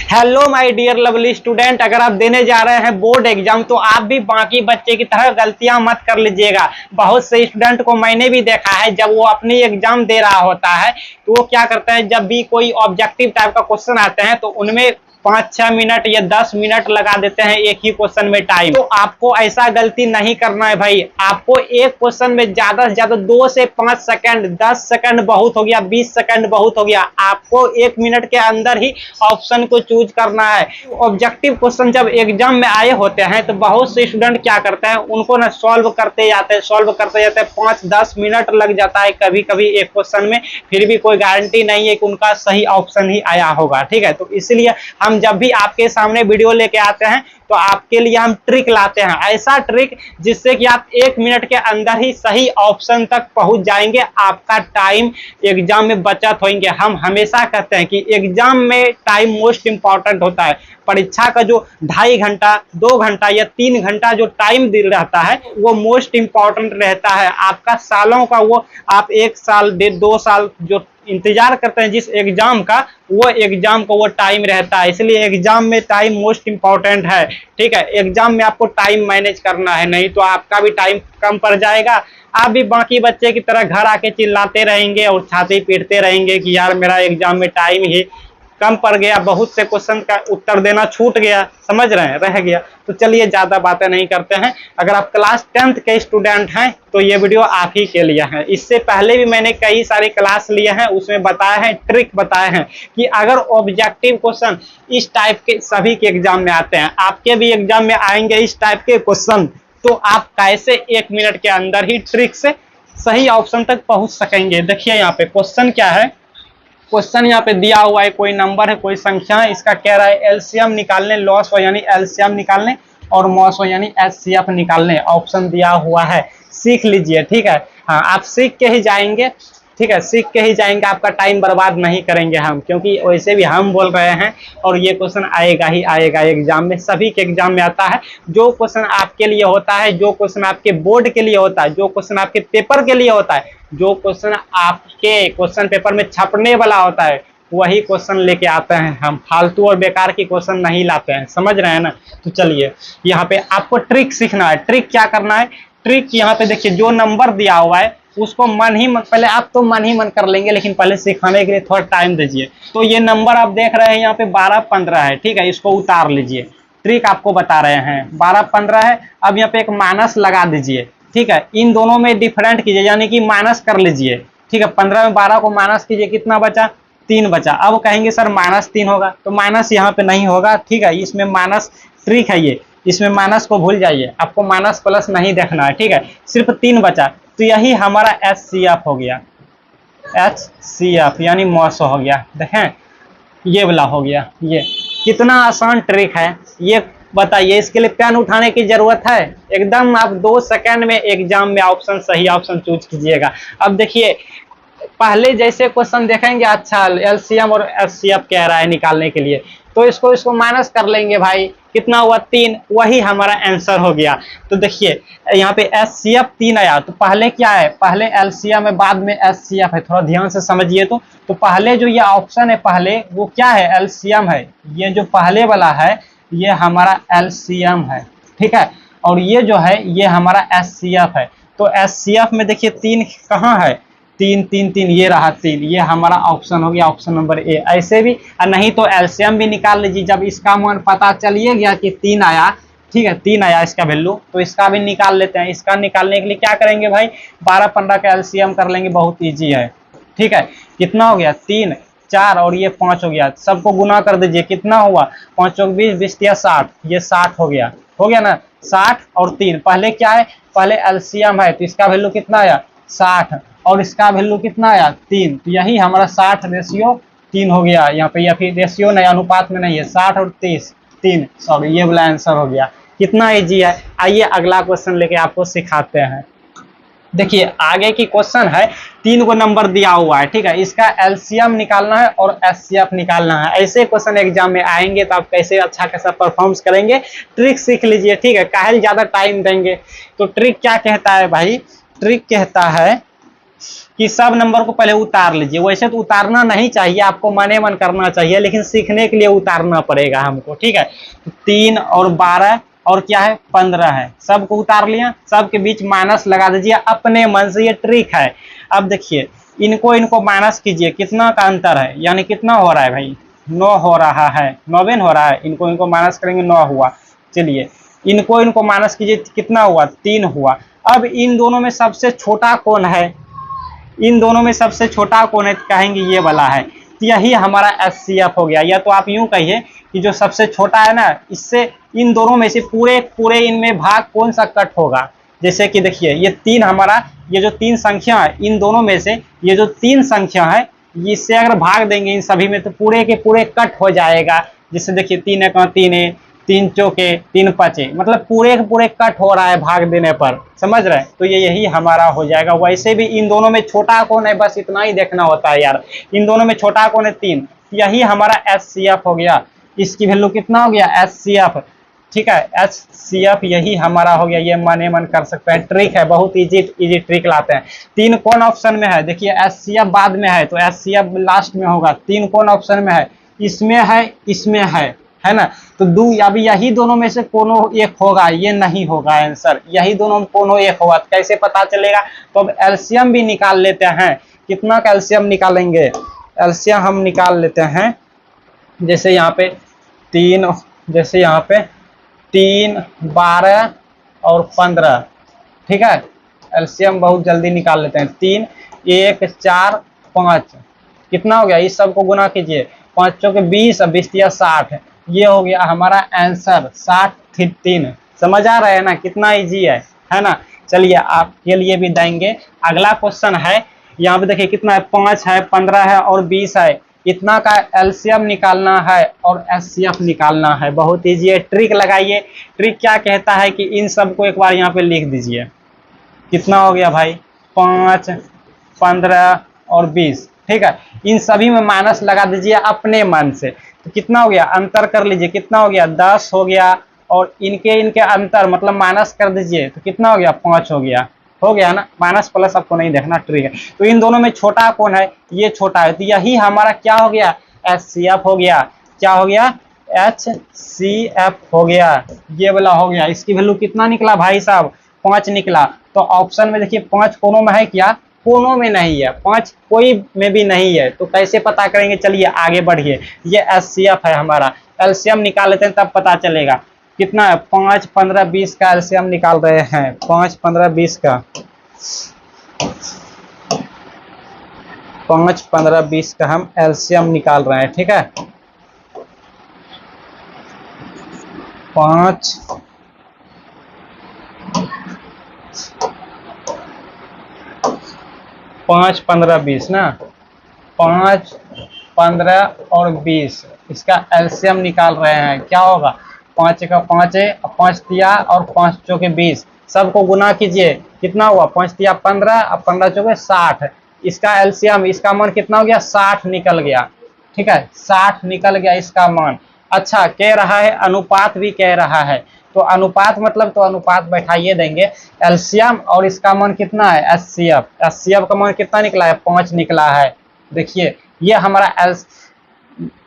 Hello my dear lovely student, अगर आप देने जा रहे हैं बोर्ड एग्जाम तो आप भी बाकी बच्चे की तरह गलतियां मत कर लीजिएगा। बहुत से स्टूडेंट को मैंने भी देखा है, जब वो अपनी एग्जाम दे रहा होता है तो वो क्या करता है, जब भी कोई ऑब्जेक्टिव टाइप का क्वेश्चन आते हैं तो उनमें 5-6 मिनट या 10 मिनट लगा देते हैं एक ही क्वेश्चन में टाइम। तो आपको ऐसा गलती नहीं करना है भाई। आपको एक क्वेश्चन में ज्यादा से ज्यादा 2 से 5 सेकंड, 10 सेकंड बहुत हो गया, 20 सेकंड बहुत हो गया, आपको 1 मिनट के अंदर ही ऑप्शन को चूज करना है। ऑब्जेक्टिव क्वेश्चन जब एग्जाम में आए होते हैं तो बहुत से स्टूडेंट क्या करते हैं, उनको ना सॉल्व करते जाते हैं 5-10 मिनट लग जाता है कभी कभी एक क्वेश्चन में, फिर भी कोई गारंटी नहीं है कि उनका सही ऑप्शन ही आया होगा। ठीक है, तो इसलिए हम जब भी आपके सामने वीडियो लेके आते हैं तो आपके लिए हम ट्रिक लाते हैं, ऐसा ट्रिक जिससे कि आप 1 मिनट के अंदर ही सही ऑप्शन तक पहुंच जाएंगे, आपका टाइम एग्जाम में बचत होंगे। हम हमेशा कहते हैं कि एग्जाम में टाइम मोस्ट इंपॉर्टेंट होता है। परीक्षा का जो 2.5 घंटा, 2 घंटा या 3 घंटा जो टाइम रहता है वो मोस्ट इंपॉर्टेंट रहता है। आपका सालों का वो, आप 1 साल 1.5-2 साल जो इंतजार करते हैं जिस एग्जाम का, वो एग्जाम को वो टाइम रहता है। इसलिए एग्जाम में टाइम मोस्ट इंपॉर्टेंट है। ठीक है, एग्जाम में आपको टाइम मैनेज करना है, नहीं तो आपका भी टाइम कम पड़ जाएगा। आप भी बाकी बच्चे की तरह घर आके चिल्लाते रहेंगे और छाती पीटते रहेंगे कि यार मेरा एग्जाम में टाइम ही कम पड़ गया, बहुत से क्वेश्चन का उत्तर देना छूट गया, समझ रहे हैं, रह गया। तो चलिए ज्यादा बातें नहीं करते हैं। अगर आप क्लास 10th के स्टूडेंट हैं तो ये वीडियो आप ही के लिए है। इससे पहले भी मैंने कई सारे क्लास लिए हैं, उसमें बताया है, ट्रिक बताए हैं कि अगर ऑब्जेक्टिव क्वेश्चन इस टाइप के सभी के एग्जाम में आते हैं, आपके भी एग्जाम में आएंगे इस टाइप के क्वेश्चन, तो आप कैसे 1 मिनट के अंदर ही ट्रिक से सही ऑप्शन तक पहुंच सकेंगे। देखिए यहाँ पे क्वेश्चन क्या है, क्वेश्चन यहाँ पे दिया हुआ है, कोई नंबर है, कोई संख्या है, इसका कह रहा है एलसीएम निकालने, लॉस हो यानी एलसीएम निकालने और मॉस हो यानी एचसीएफ निकालने। ऑप्शन दिया हुआ है, सीख लीजिए। ठीक है, हाँ आप सीख के ही जाएंगे। ठीक है, सीख के ही जाएंगे, आपका टाइम बर्बाद नहीं करेंगे हम, क्योंकि वैसे भी हम बोल रहे हैं और ये क्वेश्चन आएगा ही आएगा एग्जाम में, सभी के एग्जाम में आता है। जो क्वेश्चन आपके लिए होता है, जो क्वेश्चन आपके बोर्ड के लिए होता है, जो क्वेश्चन आपके पेपर के लिए होता है, जो क्वेश्चन आपके क्वेश्चन पेपर में छपने वाला होता है, वही क्वेश्चन लेके आते हैं हम। फालतू और बेकार की क्वेश्चन नहीं लाते हैं, समझ रहे हैं ना। तो चलिए यहाँ पे आपको ट्रिक सीखना है। ट्रिक क्या करना है, ट्रिक यहाँ पे देखिए, जो नंबर दिया हुआ है उसको मन ही मन, पहले आप तो मन ही मन कर लेंगे, लेकिन पहले सिखाने के लिए थोड़ा टाइम दीजिए। तो ये नंबर आप देख रहे हैं यहाँ पे 12-15 है। ठीक है, इसको उतार लीजिए। ट्रिक आपको बता रहे हैं, 12-15 है। अब यहाँ पे एक माइनस लगा दीजिए। ठीक है, इन दोनों में डिफरेंट कीजिए, यानी कि माइनस कर लीजिए। ठीक है, 15 में 12 को माइनस कीजिए, कितना बचा, 3 बचा। अब कहेंगे सर -3 होगा, तो माइनस यहाँ पे नहीं होगा। ठीक है, इसमें माइनस ट्रिक है ये, इसमें माइनस को भूल जाइए, आपको माइनस प्लस नहीं देखना है। ठीक है, सिर्फ 3 बचा, तो यही हमारा एचसीएफ हो गया। एचसीएफ यानी मॉस हो गया। देखें ये वाला हो गया। ये कितना आसान ट्रिक है ये बताइए, इसके लिए पेन उठाने की जरूरत है? एकदम आप 2 सेकंड में एग्जाम में ऑप्शन, सही ऑप्शन चूज कीजिएगा। अब देखिए पहले जैसे क्वेश्चन देखेंगे, अच्छा एलसीएम और एचसीएफ कह रहा है निकालने के लिए, तो इसको माइनस कर लेंगे भाई, कितना हुआ 3, वही हमारा आंसर हो गया। तो देखिए यहाँ पे एचसीएफ 3 आया, तो पहले क्या है, पहले एलसीएम है बाद में एचसीएफ है, थोड़ा ध्यान से समझिए। तो पहले जो ये ऑप्शन है, पहले वो क्या है, एलसीएम है। ये जो पहले वाला है ये हमारा एलसीएम है। ठीक है, और ये जो है ये हमारा एचसीएफ है। तो एचसीएफ में देखिए 3 कहाँ है, 3 3 3, ये रहा 3, ये हमारा ऑप्शन हो गया, ऑप्शन नंबर ए। ऐसे भी, नहीं तो एलसीएम भी निकाल लीजिए। जब इसका मान पता चलिए गया कि 3 आया, ठीक है 3 आया इसका वैल्यू, तो इसका भी निकाल लेते हैं। इसका निकालने के लिए क्या करेंगे भाई, 12-15 का एलसीएम कर लेंगे, बहुत ईजी है। ठीक है, कितना हो गया, 3 4 और ये 5 हो गया। सबको गुना कर दीजिए, कितना हुआ, 5 चौक 20, 20 तिया 60, ये 60 हो गया ना। 60 और 3, पहले क्या है, पहले एलसीएम है, तो इसका वैल्यू कितना आया 60, और इसका वैल्यू कितना आया 3, तो यही हमारा 60/3 हो गया यहाँ पे, या फिर रेशियो नहीं, अनुपात में नहीं है, 60 और 3, सॉरी ये वाला आंसर हो गया। कितना इजी है। आइए अगला क्वेश्चन लेके आपको सिखाते हैं। देखिए आगे की क्वेश्चन है, 3 को नंबर दिया हुआ है। ठीक है, इसका एलसीएम निकालना है और एचसीएफ निकालना है। ऐसे क्वेश्चन एग्जाम में आएंगे तो आप कैसे अच्छा कैसा परफॉर्मेंस करेंगे, ट्रिक सीख लीजिए। ठीक है, काहे ज्यादा टाइम देंगे। तो ट्रिक क्या कहता है भाई, ट्रिक कहता है कि सब नंबर को पहले उतार लीजिए। वैसे तो उतारना नहीं चाहिए, आपको मने मन करना चाहिए, लेकिन सीखने के लिए उतारना पड़ेगा हमको, ठीक है। 3 और 12 और क्या है 15 है, सबको उतार लिया, सबके बीच माइनस लगा दीजिए अपने मन से, ये ट्रिक है। अब देखिए इनको माइनस कीजिए, कितना का अंतर है, यानी कितना हो रहा है भाई 9 हो रहा है, 9 हो रहा है। इनको माइनस करेंगे 9 हुआ। चलिए इनको माइनस कीजिए, कितना हुआ 3 हुआ। अब इन दोनों में सबसे छोटा कौन है, इन दोनों में सबसे छोटा कौन है, कहेंगे ये वाला है, तो यही हमारा HCF हो गया। या तो आप यूं कहिए कि जो सबसे छोटा है ना, इससे इन दोनों में से पूरे इनमें भाग कौन सा कट होगा। जैसे कि देखिए ये 3 हमारा, ये जो 3 संख्या है इन दोनों में से ये जो 3 संख्या है, इससे अगर भाग देंगे इन सभी में तो पूरे के पूरे कट हो जाएगा। जैसे देखिए 3 एक 3 है, 3 चौके 3 पाँचे, मतलब पूरे के पूरे कट हो रहा है भाग देने पर, समझ रहे हैं। तो ये यही हमारा हो जाएगा। वैसे भी इन दोनों में छोटा कौन है, बस इतना ही देखना होता है यार। इन दोनों में छोटा कौन है 3, यही हमारा HCF हो गया। इसकी वैल्यू कितना हो गया HCF, ठीक है। HCF यही हमारा हो गया। ये मने मन कर सकते हैं, ट्रिक है, बहुत इजी ट्रिक लाते हैं। 3 कौन ऑप्शन में है, देखिए HCF बाद में है तो HCF लास्ट में होगा। 3 कौन ऑप्शन में है, इसमें है, इसमें है ना। तो अभी यही दोनों में से कोनो एक होगा, ये नहीं होगा आंसर, यही दोनों में कोनो एक होगा। तो कैसे पता चलेगा, तो अब एलसीएम भी निकाल लेते हैं। कितना का एलसीएम निकालेंगे, एलसीएम हम निकाल लेते हैं। जैसे यहाँ पे 3, जैसे यहाँ पे 3, 12 और 15, ठीक है। एलसीएम बहुत जल्दी निकाल लेते हैं। 3, 1, 4, 5, कितना हो गया, इस सब को गुना कीजिए, 5 चौके 20 और 20 या 60, ये हो गया हमारा आंसर 63। समझ आ रहा है ना, कितना इजी है ना। चलिए आपके लिए भी देंगे। अगला क्वेश्चन है, यहाँ पे देखिए कितना है, 5 है, 15 है और 20 है। इतना का एलसीएम निकालना है और एचसीएफ निकालना है। बहुत इजी है, ट्रिक लगाइए। ट्रिक क्या कहता है कि इन सबको एक बार यहाँ पे लिख दीजिए। कितना हो गया भाई, 5, 15 और 20, ठीक है। इन सभी में माइनस लगा दीजिए अपने मन से। तो कितना हो गया, अंतर कर लीजिए, कितना हो गया 10 हो गया, और इनके अंतर मतलब माइनस कर दीजिए तो कितना हो गया 5 हो गया ना। माइनस प्लस आपको नहीं देखना, ट्रिक है। तो इन दोनों में छोटा कौन है, ये छोटा है, तो यही हमारा क्या हो गया HCF हो गया। क्या हो गया, HCF हो गया, ये वाला हो गया। इसकी वैल्यू कितना निकला भाई साहब, 5 निकला। तो ऑप्शन में देखिए 5 कोनों में है क्या, कोनों में नहीं है, 5 कोई में भी नहीं है। तो कैसे पता करेंगे, चलिए आगे बढ़िए। ये HCF है हमारा, एलसीएम निकाल लेते हैं तब पता चलेगा। कितना है, 5, 15, 20 का एलसीएम निकाल रहे हैं। 5, 15, 20 का, 5, 15, 20 का हम एलसीएम निकाल रहे हैं, ठीक है। 5, 15, 20 ना, 5, 15 और 20 इसका एलसीएम निकाल रहे हैं। क्या होगा, 5 का 5 है, 5 दिया और 5 चौके 20, सबको गुना कीजिए, कितना हुआ, 5 दिया 15 और 15 चौके 60। इसका एलसीएम, इसका मान कितना हो गया, 60 निकल गया, ठीक है। 60 निकल गया इसका मान। अच्छा कह रहा है अनुपात भी कह रहा है, तो अनुपात मतलब तो अनुपात बैठाइए देंगे। एलसीएम और इसका मान कितना है HCF, HCF का मान कितना निकला है, 5 निकला है। देखिए ये हमारा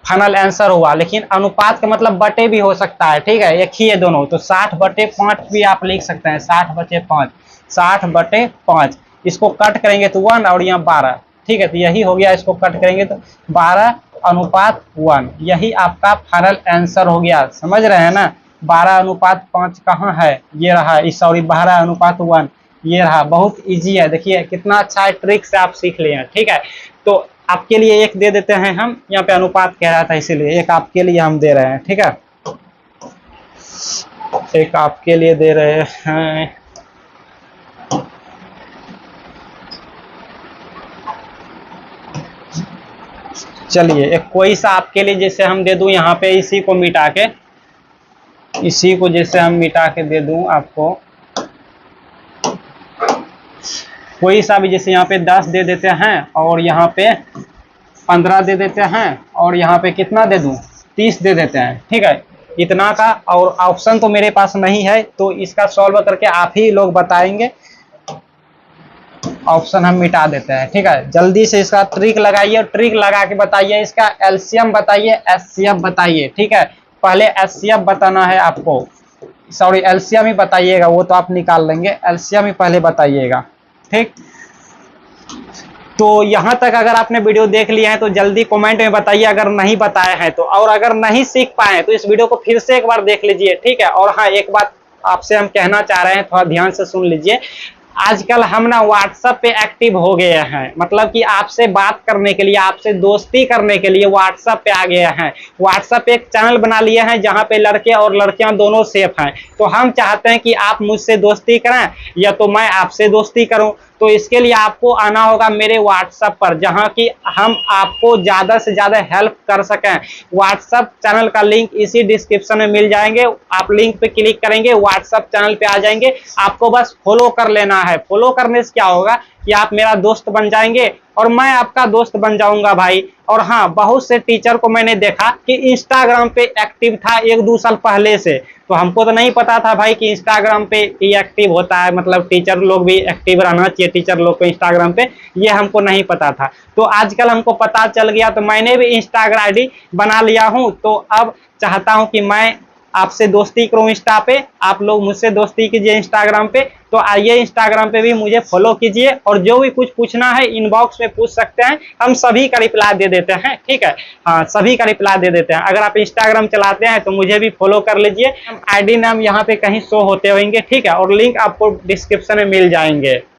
फाइनल आंसर हुआ। लेकिन अनुपात का मतलब बटे भी हो सकता है, ठीक है, एक ही है दोनों। तो 60/5 भी आप लिख सकते हैं, 60/5, 60/5। इसको कट करेंगे तो 1 और यहाँ 12, ठीक है। तो यही हो गया, इसको कट करेंगे तो 12:1, यही आपका फाइनल आंसर हो गया। समझ रहे हैं ना, 12:5 कहाँ है, ये रहा, सॉरी 12:1 ये रहा। बहुत इजी है, देखिए कितना अच्छा है, ट्रिक से आप सीख लिए हैं, ठीक है। तो आपके लिए एक दे देते हैं हम, यहाँ पे अनुपात कह रहा था इसीलिए एक आपके लिए हम दे रहे हैं, ठीक है। एक आपके लिए दे रहे हैं, चलिए एक कोई सा आपके लिए जैसे हम दे दूं यहाँ पे, इसी को मिटा के, इसी को जैसे हम मिटा के दे दूं आपको, कोई सा भी, जैसे यहाँ पे 10 दे देते हैं और यहाँ पे 15 दे देते हैं और यहाँ पे कितना दे दूं, 30 दे देते हैं, ठीक है। इतना का, और ऑप्शन तो मेरे पास नहीं है, तो इसका सॉल्व करके आप ही लोग बताएंगे। ऑप्शन हम मिटा देते हैं। ठीक है, जल्दी से इसका ट्रिक लगाइए और ट्रिक लगा के बताइए, इसका एलसीएम बताइए, एचसीएफ बताइए। ठीक है, पहले एचसीएफ बताना है आपको, सॉरी एलसीएम ही बताइएगा, वो तो आप निकाल लेंगे, एलसीएम ही पहले बताइएगा। ठीक, तो यहाँ तक अगर आपने वीडियो देख लिया है तो जल्दी कमेंट में बताइए अगर नहीं बताया है तो, और अगर नहीं सीख पाए तो इस वीडियो को फिर से एक बार देख लीजिए। ठीक है, और हाँ एक बात आपसे हम कहना चाह रहे हैं, थोड़ा ध्यान से सुन लीजिए। आजकल हम ना व्हाट्सएप पे एक्टिव हो गए हैं, मतलब कि आपसे बात करने के लिए, आपसे दोस्ती करने के लिए व्हाट्सएप पे आ गए हैं। व्हाट्सएप पे एक चैनल बना लिए हैं जहां पे लड़के और लड़कियां दोनों सेफ हैं। तो हम चाहते हैं कि आप मुझसे दोस्ती करें या तो मैं आपसे दोस्ती करूं। तो इसके लिए आपको आना होगा मेरे व्हाट्सएप पर, जहां कि हम आपको ज़्यादा से ज़्यादा हेल्प कर सकें। व्हाट्सएप चैनल का लिंक इसी डिस्क्रिप्शन में मिल जाएंगे, आप लिंक पे क्लिक करेंगे, व्हाट्सएप चैनल पे आ जाएंगे। आपको बस फॉलो कर लेना है। फॉलो करने से क्या होगा कि आप मेरा दोस्त बन जाएंगे और मैं आपका दोस्त बन जाऊंगा भाई। और हाँ, बहुत से टीचर को मैंने देखा कि इंस्टाग्राम पे एक्टिव था 1-2 साल पहले से, तो हमको तो नहीं पता था भाई कि इंस्टाग्राम पे ही एक्टिव होता है, मतलब टीचर लोग भी एक्टिव रहना चाहिए टीचर लोग को इंस्टाग्राम पे, ये हमको नहीं पता था। तो आजकल हमको पता चल गया, तो मैंने भी इंस्टाग्राम आईडी बना लिया हूँ। तो अब चाहता हूँ कि मैं आपसे दोस्ती करूं इंस्टा पे, आप लोग मुझसे दोस्ती कीजिए इंस्टाग्राम पे। तो आइए इंस्टाग्राम पे भी मुझे फॉलो कीजिए, और जो भी कुछ पूछना है इनबॉक्स में पूछ सकते हैं, हम सभी का रिप्लाई दे देते हैं। ठीक है, हाँ सभी का रिप्लाई दे देते हैं। अगर आप इंस्टाग्राम चलाते हैं तो मुझे भी फॉलो कर लीजिए, आईडी नाम यहाँ पे कहीं शो होते होंगे। ठीक है, और लिंक आपको डिस्क्रिप्शन में मिल जाएंगे।